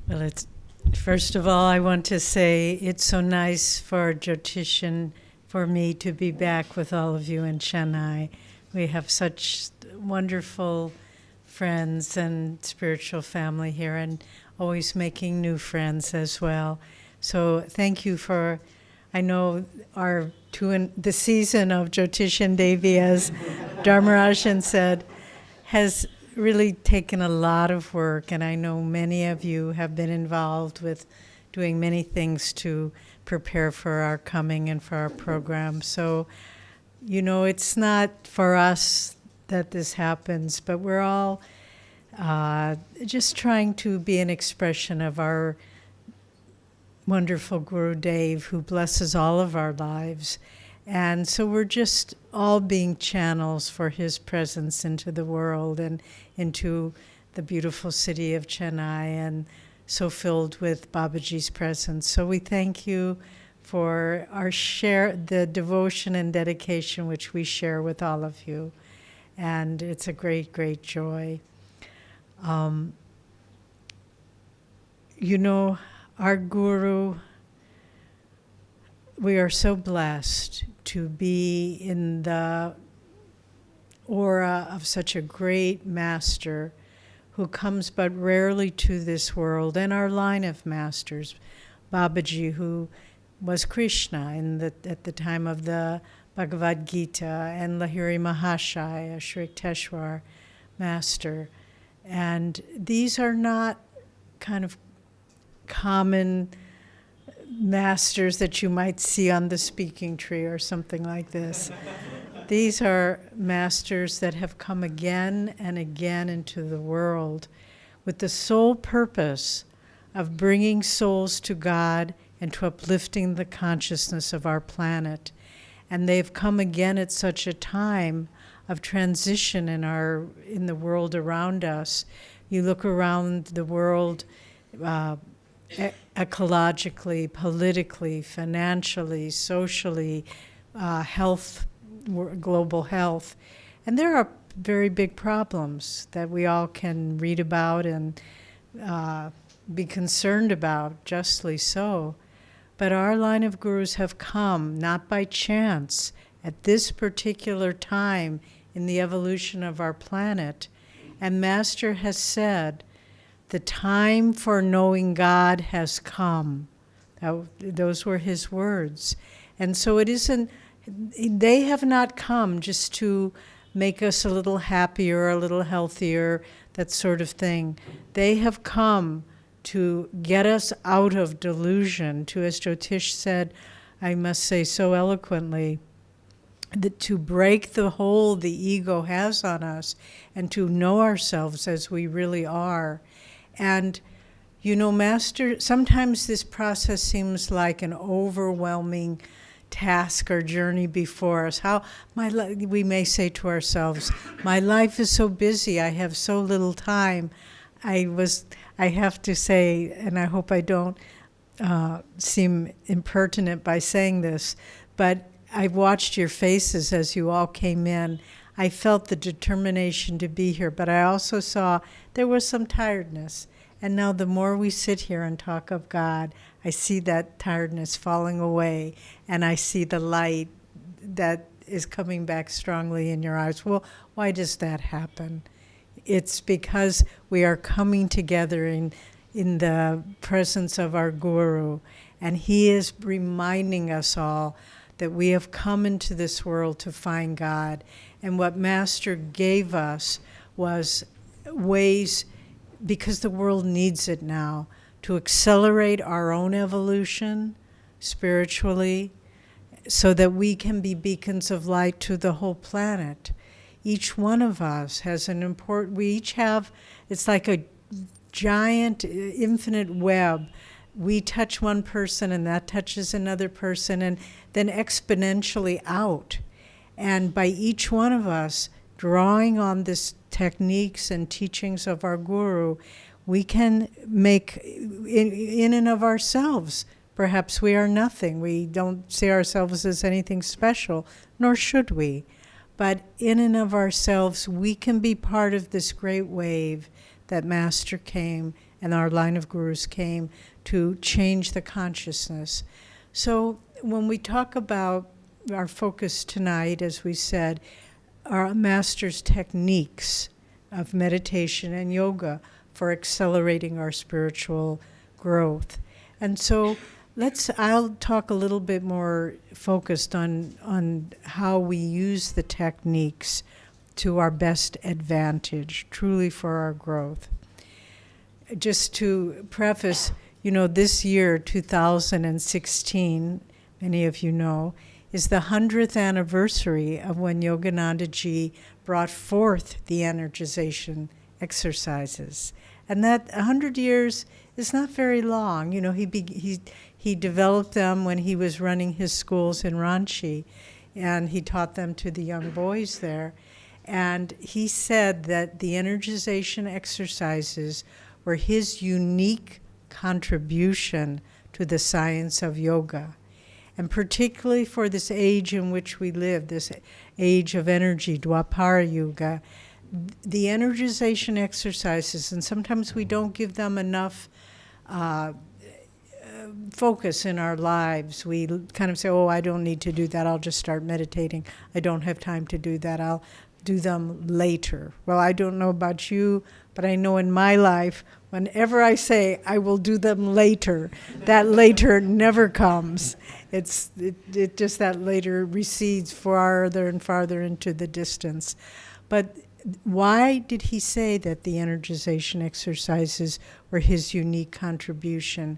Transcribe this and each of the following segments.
Well, first of all, I want to say it's so nice for Jyotish for me to be back with all of you in Chennai. We have such wonderful friends and spiritual family here, and always making new friends as well. So thank you for, I know the season of Jyotish and Devi, as Dharmarajan said, has really taken a lot of work, and I know many of you have been involved with doing many things to prepare for our coming and for our program. So, it's not for us that this happens, but we're all just trying to be an expression of our wonderful Guru Dev, who blesses all of our lives. And so we're just all being channels for his presence into the world and into the beautiful city of Chennai, and so filled with Babaji's presence. So we thank you for the devotion and dedication which we share with all of you. And it's a great, great joy. Our Guru, we are so blessed to be in the aura of such a great master who comes but rarely to this world, and our line of masters, Babaji, who was Krishna at the time of the Bhagavad Gita, and Lahiri Mahashaya, Shri Yukteswar master. And these are not kind of common masters that you might see on the speaking tree or something like this. These are masters that have come again and again into the world with the sole purpose of bringing souls to God and to uplifting the consciousness of our planet. And they've come again at such a time of transition in the world around us. You look around the world ecologically, politically, financially, socially, global health. And there are very big problems that we all can read about and be concerned about, justly so. But our line of gurus have come, not by chance, at this particular time in the evolution of our planet. And Master has said, the time for knowing God has come. Those were his words. And so they have not come just to make us a little happier, a little healthier, that sort of thing. They have come to get us out of delusion, to, as Jyotish said, I must say so eloquently, that to break the hold the ego has on us and to know ourselves as we really are. And, Master, sometimes this process seems like an overwhelming task or journey before us. We may say to ourselves, my life is so busy, I have so little time. I have to say, and I hope I don't seem impertinent by saying this, but I watched your faces as you all came in. I felt the determination to be here, but I also saw there was some tiredness. And now the more we sit here and talk of God, I see that tiredness falling away, and I see the light that is coming back strongly in your eyes. Well, why does that happen? It's because we are coming together in the presence of our Guru, and he is reminding us all that we have come into this world to find God. And what Master gave us was ways, because the world needs it now, to accelerate our own evolution spiritually so that we can be beacons of light to the whole planet. Each one of us has we each have, it's like a giant, infinite web. We touch one person and that touches another person, and then exponentially out. And by each one of us drawing on these techniques and teachings of our Guru, we can make, in and of ourselves, perhaps we are nothing. We don't see ourselves as anything special, nor should we. But in and of ourselves, we can be part of this great wave that Master came and our line of gurus came to change the consciousness. So when we talk about our focus tonight, as we said, our master's techniques of meditation and yoga for accelerating our spiritual growth. And so I'll talk a little bit more focused on how we use the techniques to our best advantage, truly for our growth. Just to preface, this year, 2016, many of you know, is the 100th anniversary of when Yoganandaji brought forth the energization exercises. And that 100 years is not very long. He developed them when he was running his schools in Ranchi, and he taught them to the young boys there. And he said that the energization exercises were his unique contribution to the science of yoga. And particularly for this age in which we live, this age of energy, Dwapara Yuga, the energization exercises, and sometimes we don't give them enough focus in our lives. We kind of say, I don't need to do that. I'll just start meditating. I don't have time to do that. I'll do them later. Well, I don't know about you, but I know in my life, whenever I say I will do them later, that later never comes. It just that later recedes farther and farther into the distance. But why did he say that the energization exercises were his unique contribution?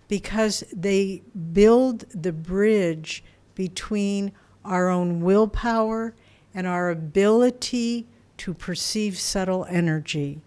Because they build the bridge between our own willpower and our ability to perceive subtle energy.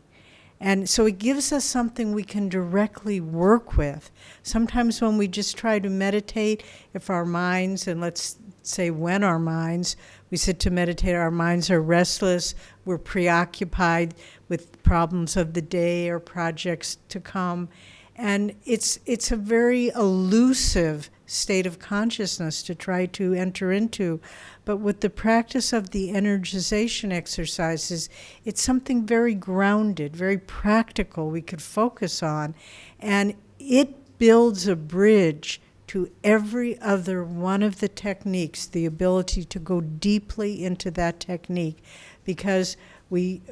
And so it gives us something we can directly work with. Sometimes when we just try to meditate, if our minds, and let's say when our minds, we sit to meditate, our minds are restless, we're preoccupied with problems of the day or projects to come. And it's a very elusive state of consciousness to try to enter into. But with the practice of the energization exercises, it's something very grounded, very practical we could focus on. And it builds a bridge to every other one of the techniques, the ability to go deeply into that technique. Because we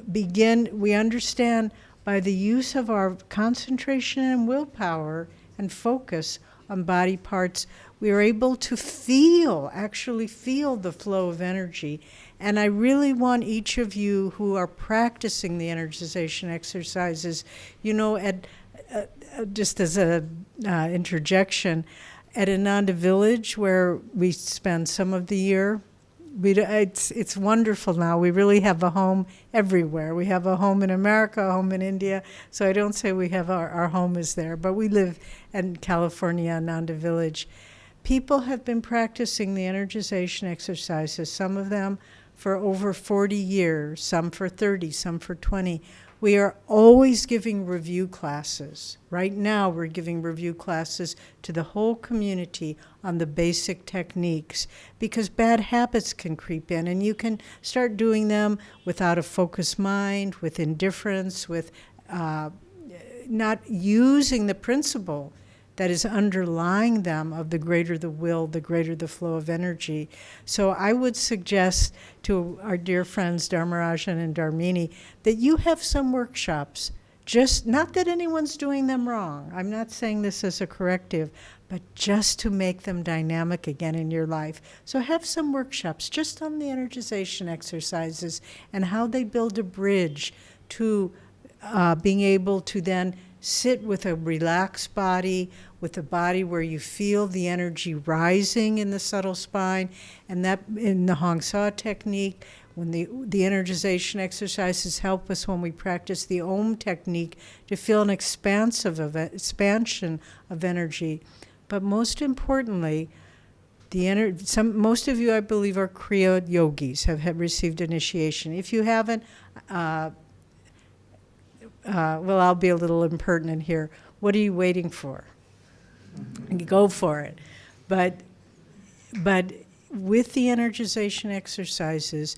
understand by the use of our concentration and willpower and focus on body parts, we are able to actually feel the flow of energy. And I really want each of you who are practicing the energization exercises, just as an interjection, at Ananda Village, where we spend some of the year, it's wonderful now. We really have a home everywhere. We have a home in America, a home in India. So I don't say we have our home is there, but we live in California, Ananda Village. People have been practicing the energization exercises, some of them for over 40 years, some for 30, some for 20. We are always giving review classes. Right now, we're giving review classes to the whole community on the basic techniques, because bad habits can creep in, and you can start doing them without a focused mind, with indifference, with not using the principle that is underlying them of the greater the will, the greater the flow of energy. So I would suggest to our dear friends Dharmarajan and Dharmini that you have some workshops. Just not that anyone's doing them wrong. I'm not saying this as a corrective, but just to make them dynamic again in your life. So have some workshops just on the energization exercises and how they build a bridge to being able to then sit with a relaxed body, with a body where you feel the energy rising in the subtle spine, and that in the Hong Sa technique, when the energization exercises help us when we practice the Om technique to feel an expansion of energy. But most importantly, most of you, I believe, are Kriya yogis, have received initiation. If you haven't, I'll be a little impertinent here. What are you waiting for? Go for it. But with the energization exercises,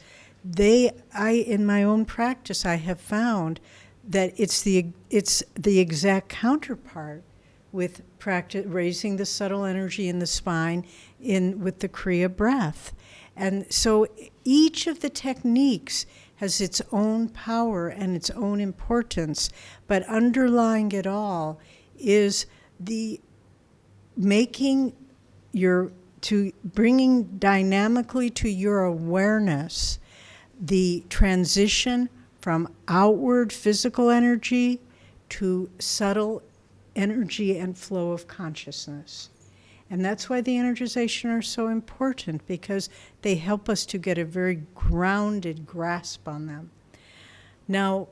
in my own practice, I have found that it's the exact counterpart with practice, raising the subtle energy in the spine with the Kriya breath. And so each of the techniques has its own power and its own importance, but underlying it all is the bringing dynamically to your awareness the transition from outward physical energy to subtle energy and flow of consciousness. And that's why the energization are so important, because they help us to get a very grounded grasp on them. Now,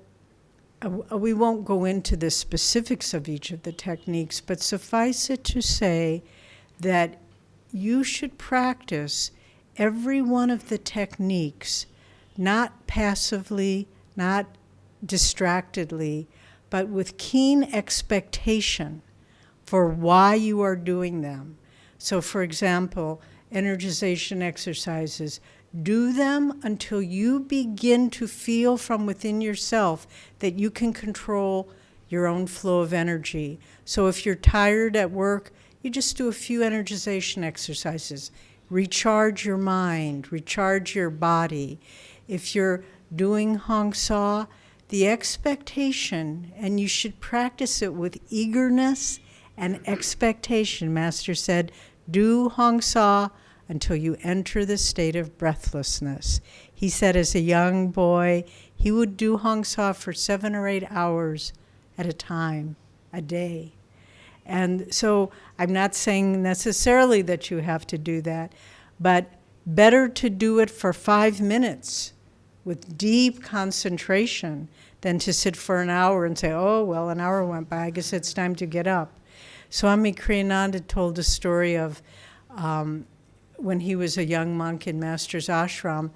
we won't go into the specifics of each of the techniques, but suffice it to say that you should practice every one of the techniques, not passively, not distractedly, but with keen expectation for why you are doing them. So, for example, energization exercises, do them until you begin to feel from within yourself that you can control your own flow of energy. So if you're tired at work, you just do a few energization exercises. Recharge your mind, recharge your body. If you're doing Hong Sa, the expectation, and you should practice it with eagerness and expectation. Master said, do Hong Sa until you enter the state of breathlessness. He said as a young boy, he would do Hong Sa for 7 or 8 hours at a time, a day. And so I'm not saying necessarily that you have to do that, but better to do it for 5 minutes with deep concentration than to sit for an hour and say, oh, well, an hour went by, I guess it's time to get up. Swami Kriyananda told a story of when he was a young monk in Master's ashram,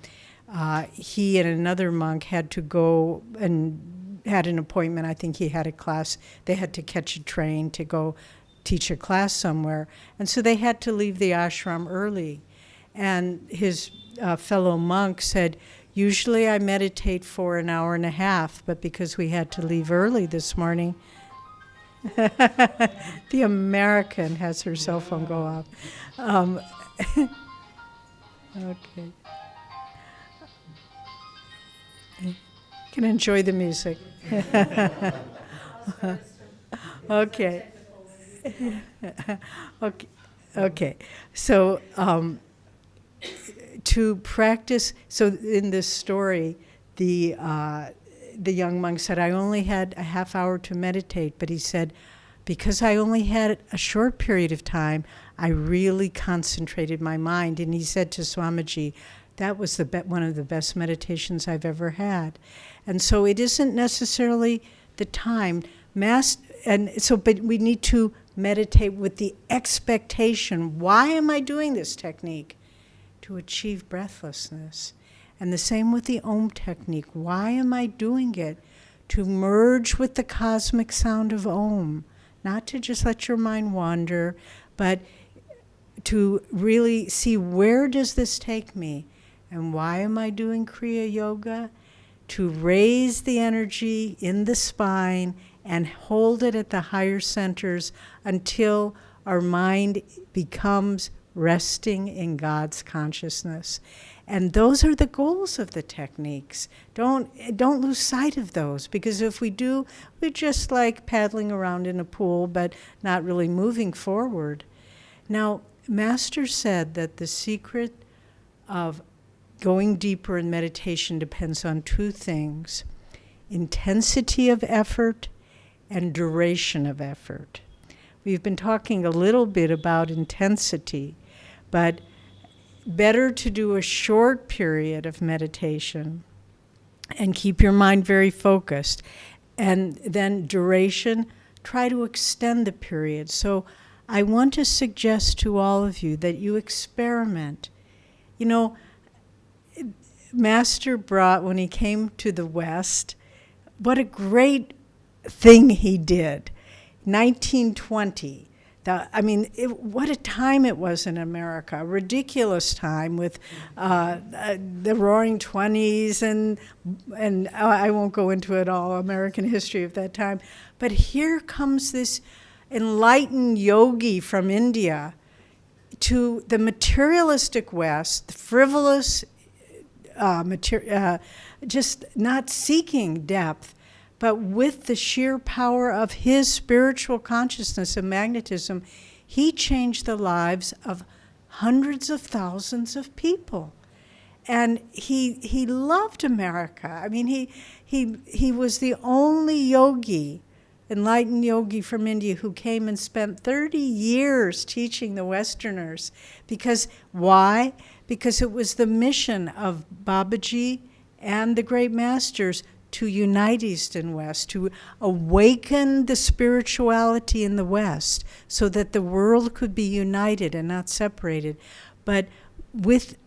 he and another monk had to go and had an appointment. I think he had a class. They had to catch a train to go teach a class somewhere. And so they had to leave the ashram early. And his fellow monk said, usually I meditate for an hour and a half, but because we had to leave early this morning, the American has her cell phone go off. Okay. You can enjoy the music. Okay. Okay. So to practice, so in this story, the young monk said, I only had a half hour to meditate, but he said, because I only had a short period of time, I really concentrated my mind. And he said to Swamiji, that was one of the best meditations I've ever had. And so it isn't necessarily the time. But we need to meditate with the expectation, why am I doing this technique? To achieve breathlessness. And the same with the Om technique. Why am I doing it? To merge with the cosmic sound of Om. Not to just let your mind wander, but to really see, where does this take me? And why am I doing Kriya Yoga? To raise the energy in the spine and hold it at the higher centers until our mind becomes resting in God's consciousness. And those are the goals of the techniques. Don't lose sight of those, because if we do, we're just like paddling around in a pool but not really moving forward. Now, Master said that the secret of going deeper in meditation depends on 2 things: intensity of effort and duration of effort. We've been talking a little bit about intensity, but better to do a short period of meditation and keep your mind very focused. And then duration, try to extend the period. So I want to suggest to all of you that you experiment. You know, Master brought, when he came to the West, what a great thing he did. 1920, What a time it was in America, a ridiculous time with the Roaring '20s and I won't go into it all, American history of that time. But here comes this enlightened yogi from India to the materialistic West, the frivolous, just not seeking depth, but with the sheer power of his spiritual consciousness and magnetism, he changed the lives of hundreds of thousands of people. And he loved America. I mean, he was the only yogi, enlightened yogi from India, who came and spent 30 years teaching the Westerners. Because why? Because it was the mission of Babaji and the great masters to unite East and West, to awaken the spirituality in the West so that the world could be united and not separated. But with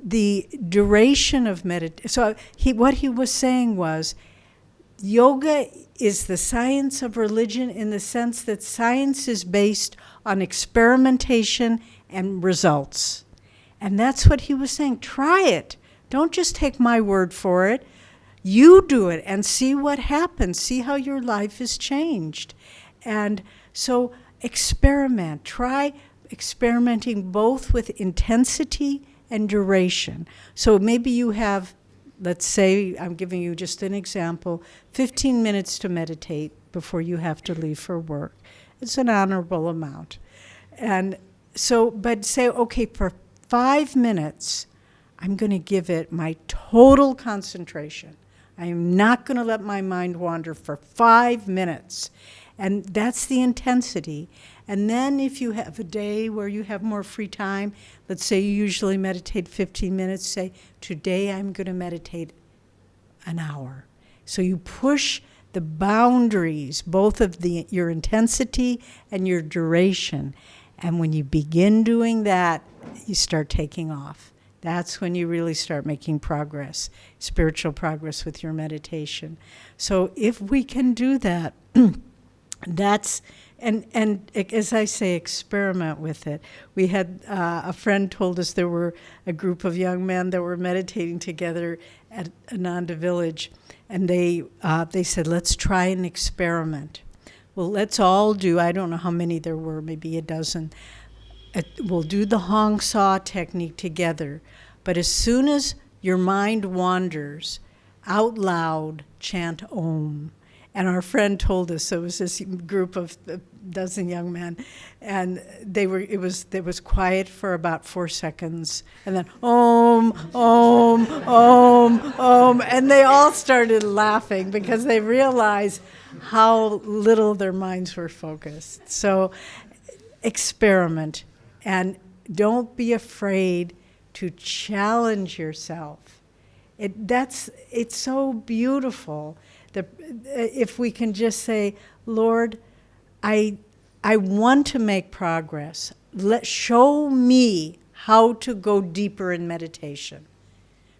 the duration of meditation, so what he was saying was, yoga is the science of religion in the sense that science is based on experimentation and results. And that's what he was saying. Try it. Don't just take my word for it. You do it and see what happens. See how your life is changed. And so experiment. Try experimenting both with intensity and duration. So maybe you have, let's say, I'm giving you just an example, 15 minutes to meditate before you have to leave for work. It's an honorable amount. And so, but say, okay, for 5 minutes, I'm going to give it my total concentration. I am not going to let my mind wander for 5 minutes. And that's the intensity. And then if you have a day where you have more free time, let's say you usually meditate 15 minutes, say, today I'm going to meditate an hour. So you push the boundaries, both of your intensity and your duration. And when you begin doing that, you start taking off. That's when you really start making progress, spiritual progress with your meditation. So if we can do that, that's, and as I say, experiment with it. We had a friend told us there were a group of young men that were meditating together at Ananda Village, and they said, let's try an experiment. Well, let's all do, I don't know how many there were, maybe a dozen. We'll do the Hong Saw technique together, but as soon as your mind wanders, out loud chant Om. And our friend told us, so it was this group of a dozen young men, and it was quiet for about 4 seconds, and then Om, Om, Om, Om, and they all started laughing because they realized how little their minds were focused. So experiment, and don't be afraid to challenge yourself. It's so beautiful. If we can just say, Lord, I want to make progress. Show me how to go deeper in meditation.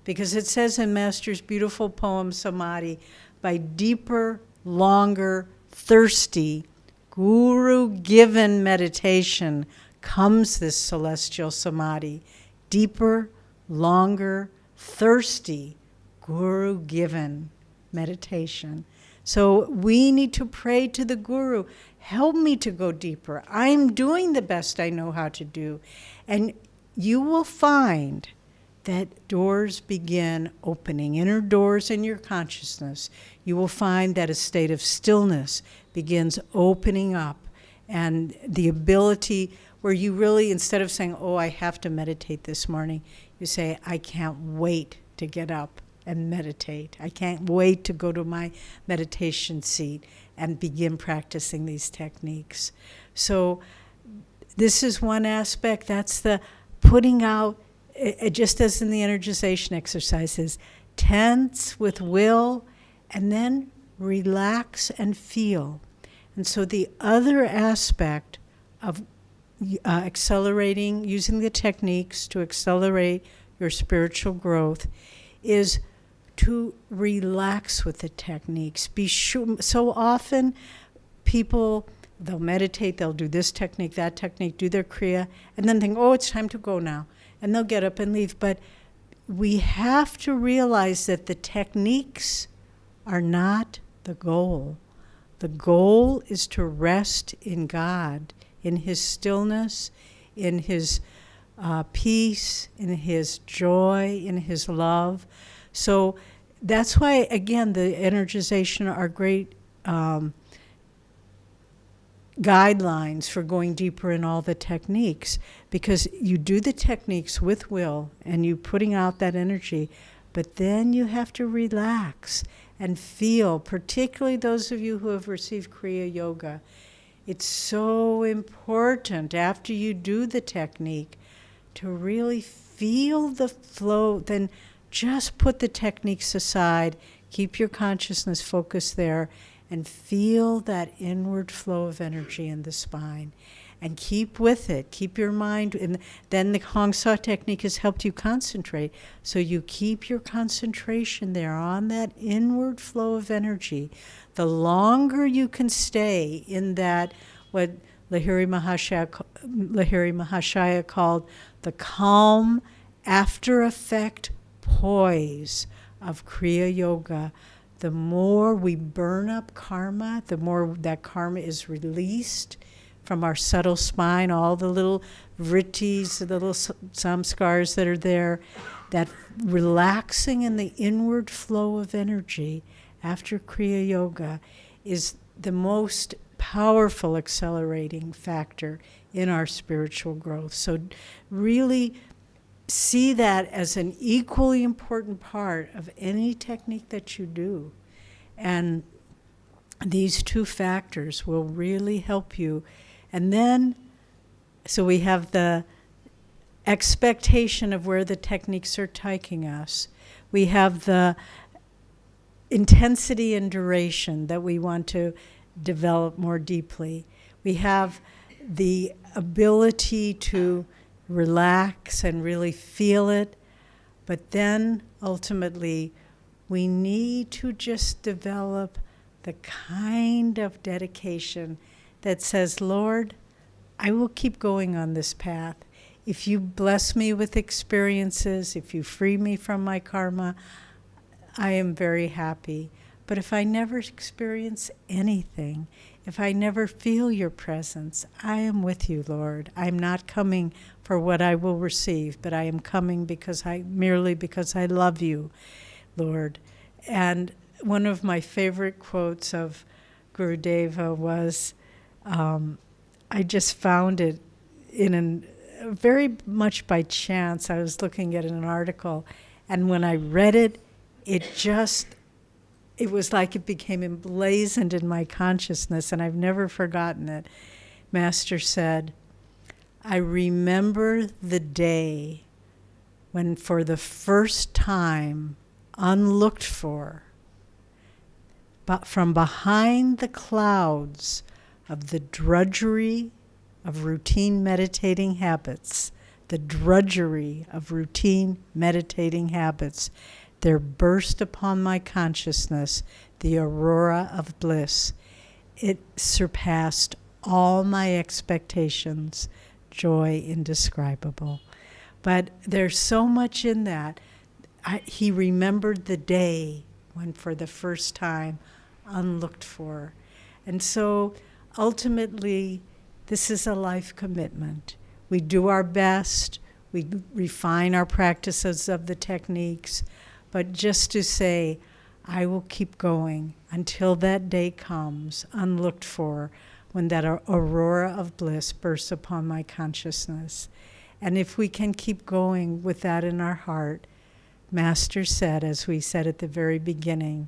Because it says in Master's beautiful poem, Samadhi, by deeper, longer, thirsty, guru-given meditation comes this celestial Samadhi. Deeper, longer, thirsty, guru-given meditation. So we need to pray to the Guru, help me to go deeper. I'm doing the best I know how to do. And you will find that doors begin opening, inner doors in your consciousness. You will find that a state of stillness begins opening up, and the ability where you really, instead of saying, oh, I have to meditate this morning, you say, I can't wait to get up and meditate. I can't wait to go to my meditation seat and begin practicing these techniques. So this is one aspect. That's the putting out, just as in the energization exercises, tense with will, and then relax and feel. And so the other aspect of accelerating, using the techniques to accelerate your spiritual growth is to relax with the techniques. Be sure. So often people they'll meditate, they'll do this technique, that technique, do their Kriya, and then think, oh, it's time to go now. And they'll get up and leave. But we have to realize that the techniques are not the goal. The goal is to rest in God, in His stillness, in His peace, in His joy, in His love. So that's why, again, the energization are great guidelines for going deeper in all the techniques, because you do the techniques with will and you putting out that energy, but then you have to relax and feel, particularly those of you who have received Kriya Yoga. It's so important after you do the technique to really feel the flow. Then just put the techniques aside, keep your consciousness focused there, and feel that inward flow of energy in the spine. And keep with it. Keep your mind. And then the Hong Sa technique has helped you concentrate. So you keep your concentration there on that inward flow of energy. The longer you can stay in that, what Lahiri Mahashaya called the calm after effect poise of Kriya Yoga, the more we burn up karma, the more that karma is released from our subtle spine, all the little vrittis, the little samskars that are there, that relaxing in the inward flow of energy after Kriya Yoga is the most powerful accelerating factor in our spiritual growth. So really see that as an equally important part of any technique that you do. And these two factors will really help you. And then, so we have the expectation of where the techniques are taking us. We have the intensity and duration that we want to develop more deeply. We have the ability to relax and really feel it. But then, ultimately, we need to just develop the kind of dedication that says, Lord, I will keep going on this path. If you bless me with experiences, if you free me from my karma, I am very happy. But if I never experience anything, if I never feel your presence, I am with you, Lord. I'm not coming for what I will receive, but I am coming merely because I love you, Lord. And one of my favorite quotes of Gurudeva was, I just found it very much by chance. I was looking at an article, and when I read it, it was like it became emblazoned in my consciousness, and I've never forgotten it. Master said, I remember the day when for the first time, unlooked for, but from behind the clouds of the drudgery of routine meditating habits, there burst upon my consciousness the aurora of bliss. It surpassed all my expectations, joy indescribable. But there's so much in that. He remembered the day when for the first time unlooked for. And so ultimately, this is a life commitment. We do our best, we refine our practices of the techniques, but just to say, I will keep going until that day comes, unlooked for, when that aurora of bliss bursts upon my consciousness. And if we can keep going with that in our heart, Master said, as we said at the very beginning,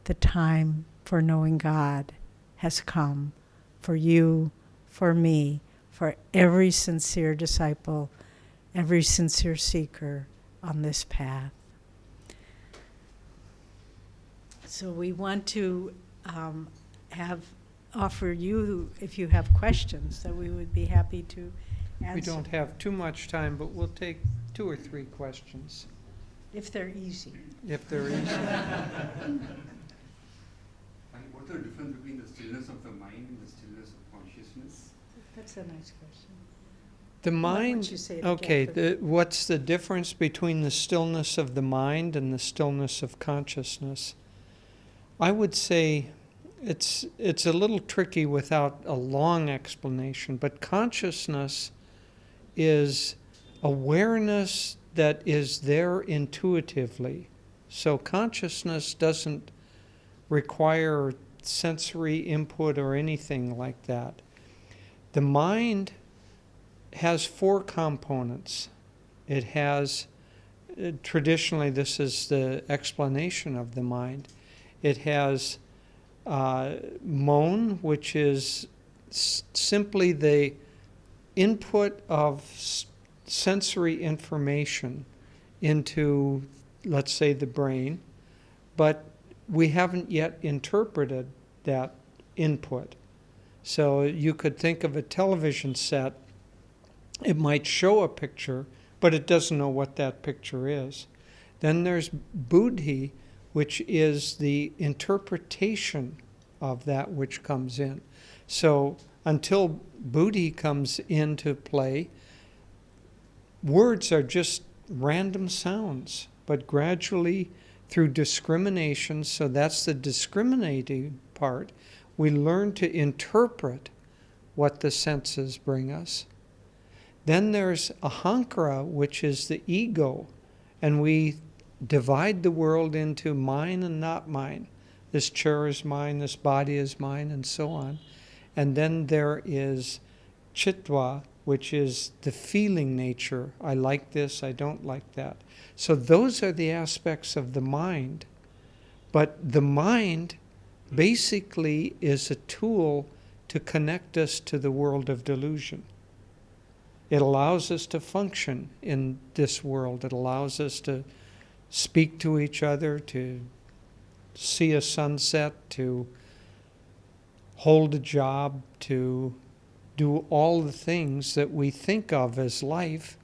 the time for knowing God has come for you, for me, for every sincere disciple, every sincere seeker on this path. So we want to offer you, if you have questions, that we would be happy to answer. We don't have too much time, but we'll take 2 or 3 questions. If they're easy. If they're easy. What's the difference between the stillness of the mind and the stillness of consciousness? That's a nice question. The Why don't mind, you say it okay, again? what's the difference between the stillness of the mind and the stillness of consciousness? I would say it's a little tricky without a long explanation, but consciousness is awareness that is there intuitively. So consciousness doesn't require sensory input or anything like that. The mind has four components. It has, traditionally, this is the explanation of the mind. It has mon, which is simply the input of sensory information into, let's say, the brain, but we haven't yet interpreted that input. So you could think of a television set. It might show a picture, but it doesn't know what that picture is. Then there's buddhi, which is the interpretation of that which comes in. So until buddhi comes into play, words are just random sounds, but gradually through discrimination, so that's the discriminating part, we learn to interpret what the senses bring us. Then there's ahankara, which is the ego, and we divide the world into mine and not mine. This chair is mine, this body is mine, and so on. And then there is chitva, which is the feeling nature. I like this, I don't like that. So those are the aspects of the mind. But the mind basically is a tool to connect us to the world of delusion. It allows us to function in this world. It allows us to speak to each other, to see a sunset, to hold a job, to do all the things that we think of as life,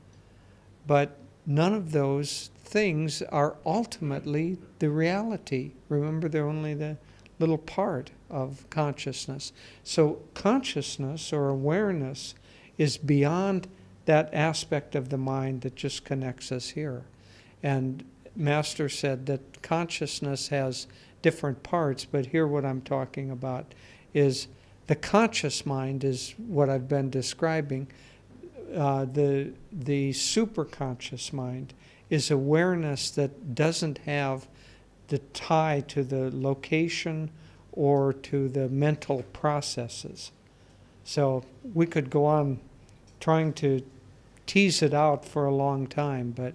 but none of those things are ultimately the reality. Remember, they're only the little part of consciousness. So consciousness or awareness is beyond that aspect of the mind that just connects us here. And Master said that consciousness has different parts, but here what I'm talking about is the conscious mind is what I've been describing. The superconscious mind is awareness that doesn't have the tie to the location or to the mental processes. So we could go on trying to tease it out for a long time, but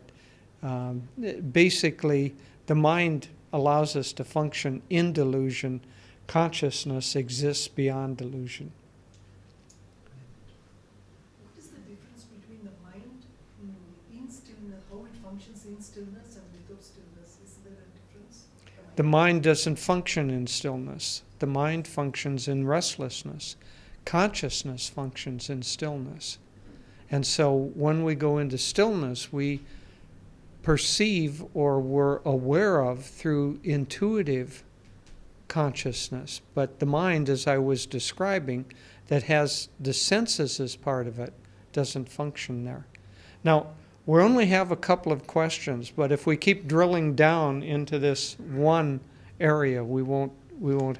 basically the mind allows us to function in delusion. Consciousness exists beyond delusion. What is the difference between the mind in stillness, how it functions in stillness and without stillness? Is there a difference? The mind doesn't function in stillness. The mind functions in restlessness. Consciousness functions in stillness. And so when we go into stillness, we perceive or we're aware of through intuitive consciousness. But the mind, as I was describing, that has the senses as part of it, doesn't function there. Now, we only have a couple of questions, but if we keep drilling down into this one area, we won't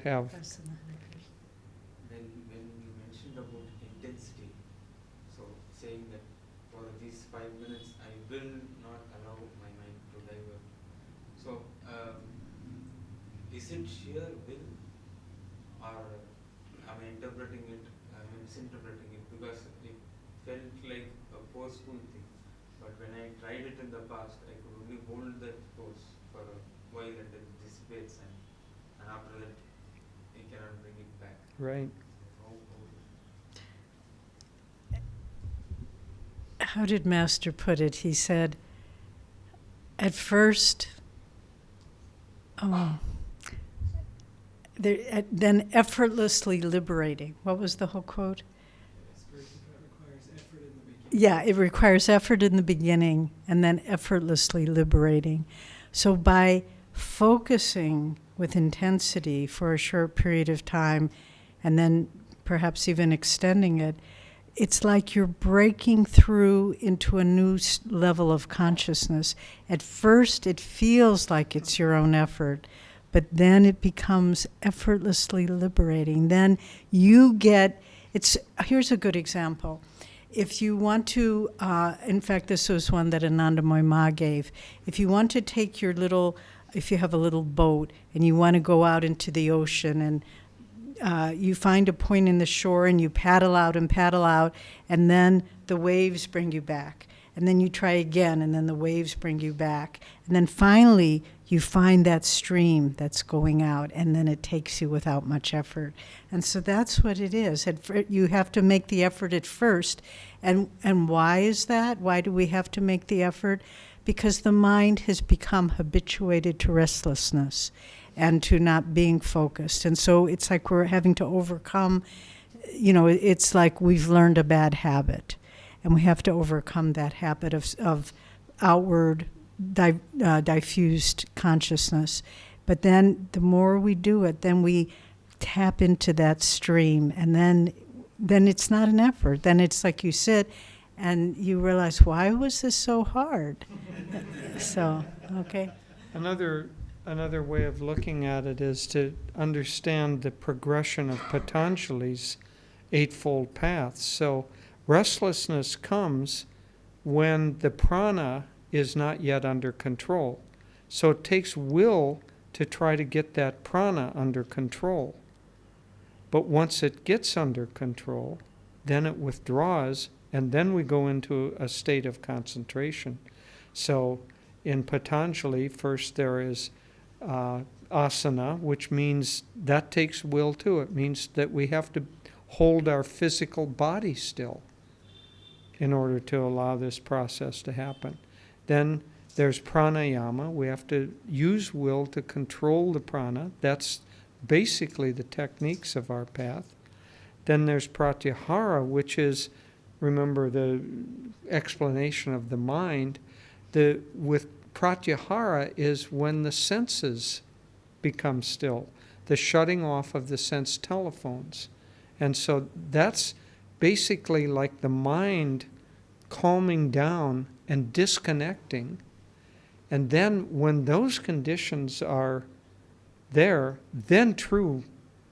have. When you mentioned about intensity, so saying that for these 5 minutes I will not allow my mind to divert. So is it sheer will, or am I interpreting it, am I misinterpreting it? Because it felt like a forceful thing. But when I tried it in the past, I could only hold that force for a while and it dissipates, and after that I cannot bring it back. Right. How did Master put it? He said, at first, then effortlessly liberating. What was the whole quote? Yeah, it requires effort in the beginning and then effortlessly liberating. So by focusing with intensity for a short period of time and then perhaps even extending it, it's like you're breaking through into a new level of consciousness. At first, it feels like it's your own effort, but then it becomes effortlessly liberating. Then you get, here's a good example. If you want to, in fact, this was one that Anandamoy Ma gave. If you want to take if you have a little boat and you want to go out into the ocean, and you find a point in the shore and you paddle out, and then the waves bring you back. And then you try again, and then the waves bring you back. And then finally, you find that stream that's going out, and then it takes you without much effort. And so that's what it is. You have to make the effort at first. And why is that? Why do we have to make the effort? Because the mind has become habituated to restlessness and to not being focused. And so it's like we're having to overcome, it's like we've learned a bad habit. And we have to overcome that habit of outward diffused consciousness. But then the more we do it, then we tap into that stream, and then it's not an effort. Then it's like you sit and you realize, why was this so hard? So, okay. Another way of looking at it is to understand the progression of Patanjali's Eightfold Path. So restlessness comes when the prana is not yet under control. So it takes will to try to get that prana under control. But once it gets under control, then it withdraws, and then we go into a state of concentration. So in Patanjali, first there is asana, which means that takes will too. It means that we have to hold our physical body still in order to allow this process to happen. Then there's pranayama. We have to use will to control the prana. That's basically the techniques of our path. Then there's pratyahara, which is, remember, the explanation of the mind. With pratyahara is when the senses become still, the shutting off of the sense telephones. And so that's basically like the mind calming down and disconnecting. And then when those conditions are there, then true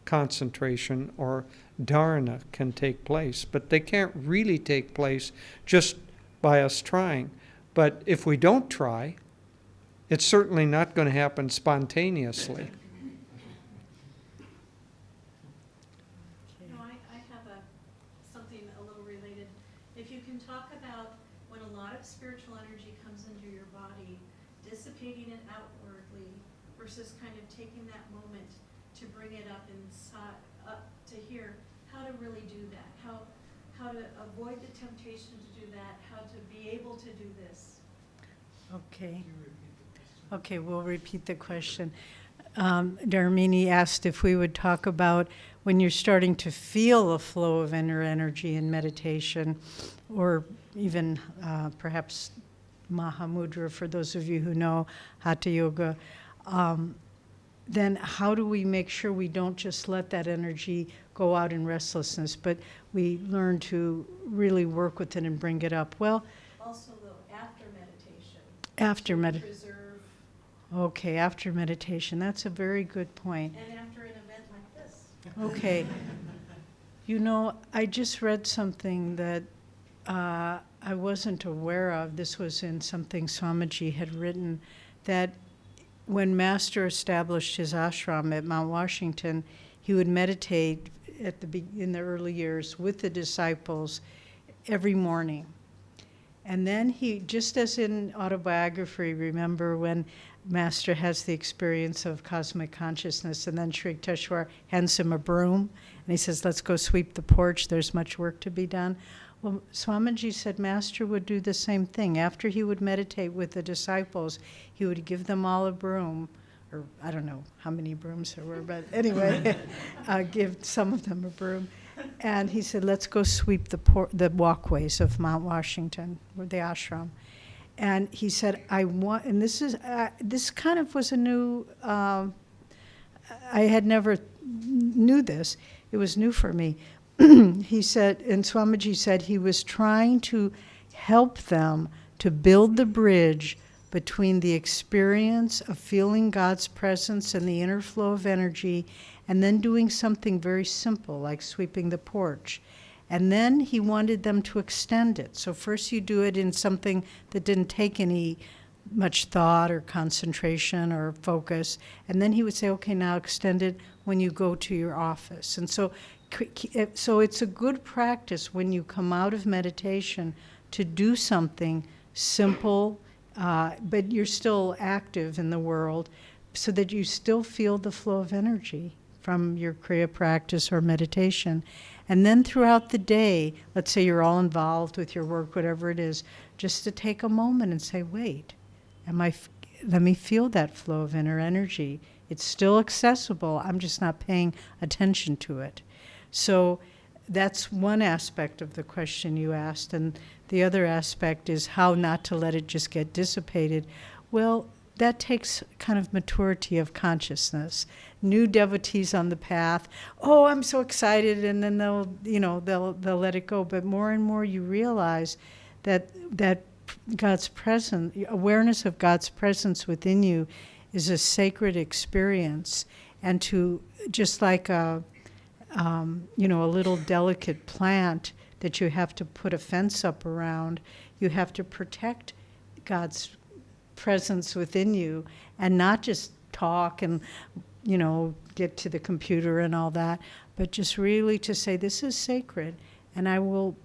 concentration or dharana can take place. But they can't really take place just by us trying. But if we don't try, it's certainly not going to happen spontaneously. No, I have something a little related. If you can talk about when a lot of spiritual energy comes into your body, dissipating it outwardly versus kind of taking that moment to bring it up inside, up to here, how to really do that, how to avoid the temptation to do that, how to be able to do this. Okay. Okay, we'll repeat the question. Dharmini asked if we would talk about when you're starting to feel a flow of inner energy in meditation, or even perhaps Mahamudra, for those of you who know Hatha Yoga, then how do we make sure we don't just let that energy go out in restlessness, but we learn to really work with it and bring it up? Well, Also, though, after meditation. after meditation. Preserve. Okay, after meditation. That's a very good point. And after an event like this. Okay. I just read something that I wasn't aware of. This was in something Swamiji had written, that when Master established his ashram at Mount Washington, he would meditate in the early years with the disciples every morning. And then he, just as in autobiography, remember when Master has the experience of cosmic consciousness, and then Sri Yukteswar hands him a broom, and he says, let's go sweep the porch, there's much work to be done. Well, Swamiji said Master would do the same thing. After he would meditate with the disciples, he would give them all a broom, or I don't know how many brooms there were, but anyway, give some of them a broom. And he said, let's go sweep the walkways of Mount Washington, or the ashram. And he said, and this kind of was a new, I had never knew this. It was new for me. he said, and Swamiji said he was trying to help them to build the bridge between the experience of feeling God's presence and the inner flow of energy, and then doing something very simple like sweeping the porch. And then he wanted them to extend it. So first you do it in something that didn't take any much thought or concentration or focus. And then he would say, okay, now extend it when you go to your office. And so it's a good practice when you come out of meditation to do something simple, but you're still active in the world, so that you still feel the flow of energy from your Kriya practice or meditation. And then throughout the day, let's say you're all involved with your work, whatever it is, just to take a moment and say, wait, let me feel that flow of inner energy. It's still accessible, I'm just not paying attention to it. So that's one aspect of the question you asked, and the other aspect is how not to let it just get dissipated. Well, that takes kind of maturity of consciousness. New devotees on the path, oh, I'm so excited, and then they'll let it go. But more and more you realize that God's presence, awareness of God's presence within you, is a sacred experience, and to just like a little delicate plant that you have to put a fence up around, you have to protect God's presence within you and not just talk and get to the computer and all that, but just really to say, this is sacred, and I will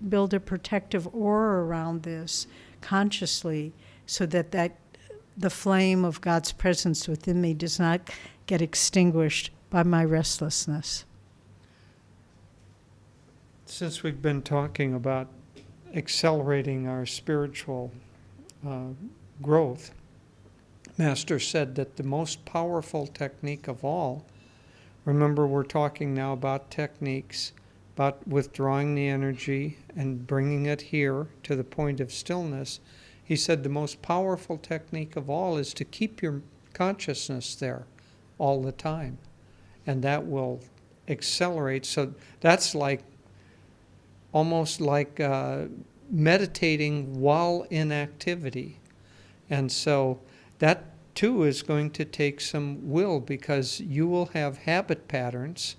build a protective aura around this consciously, so that the flame of God's presence within me does not get extinguished by my restlessness. Since we've been talking about accelerating our spiritual growth, Master said that the most powerful technique of all, remember we're talking now about techniques, about withdrawing the energy and bringing it here to the point of stillness. He said the most powerful technique of all is to keep your consciousness there all the time. And that will accelerate. So that's almost like meditating while in activity. And so that too is going to take some will, because you will have habit patterns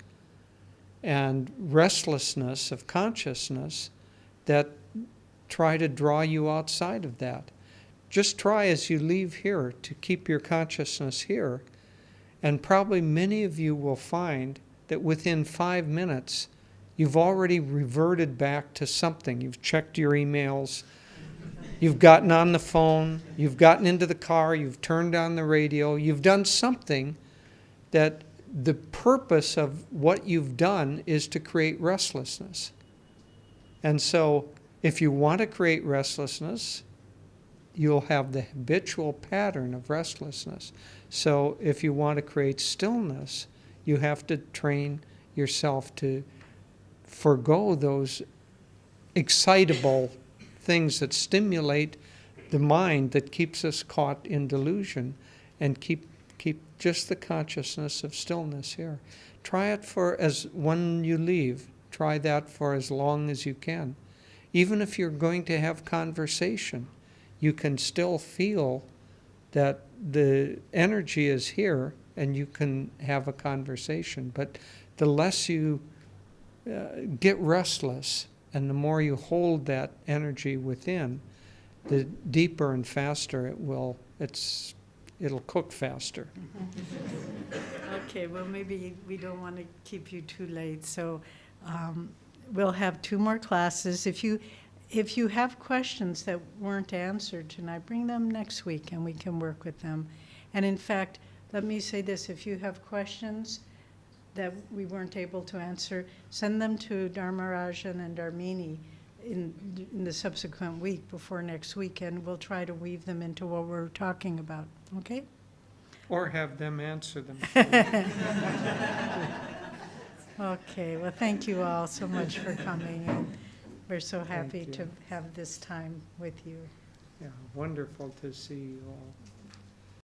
and restlessness of consciousness that try to draw you outside of that. Just try as you leave here to keep your consciousness here, and probably many of you will find that within 5 minutes you've already reverted back to something. You've checked your emails, you've gotten on the phone, you've gotten into the car, you've turned on the radio, you've done something that the purpose of what you've done is to create restlessness. And so if you want to create restlessness, you'll have the habitual pattern of restlessness. So if you want to create stillness, you have to train yourself to forgo those excitable things that stimulate the mind, that keeps us caught in delusion, and keep just the consciousness of stillness here. Try it when you leave. Try that for as long as you can. Even if you're going to have conversation, you can still feel that the energy is here and you can have a conversation. But the less you get restless and the more you hold that energy within, the deeper and faster it'll cook faster. Okay, well, maybe we don't want to keep you too late, so we'll have 2 more classes. If you have questions that weren't answered tonight, bring them next week and we can work with them. And in fact, let me say this, if you have questions that we weren't able to answer, send them to Dharmarajan and Dharmini in the subsequent week before next week, and we'll try to weave them into what we're talking about, okay? Or have them answer them. Okay, well, thank you all so much for coming, and we're so happy you. to have this time with you. Yeah, wonderful to see you all.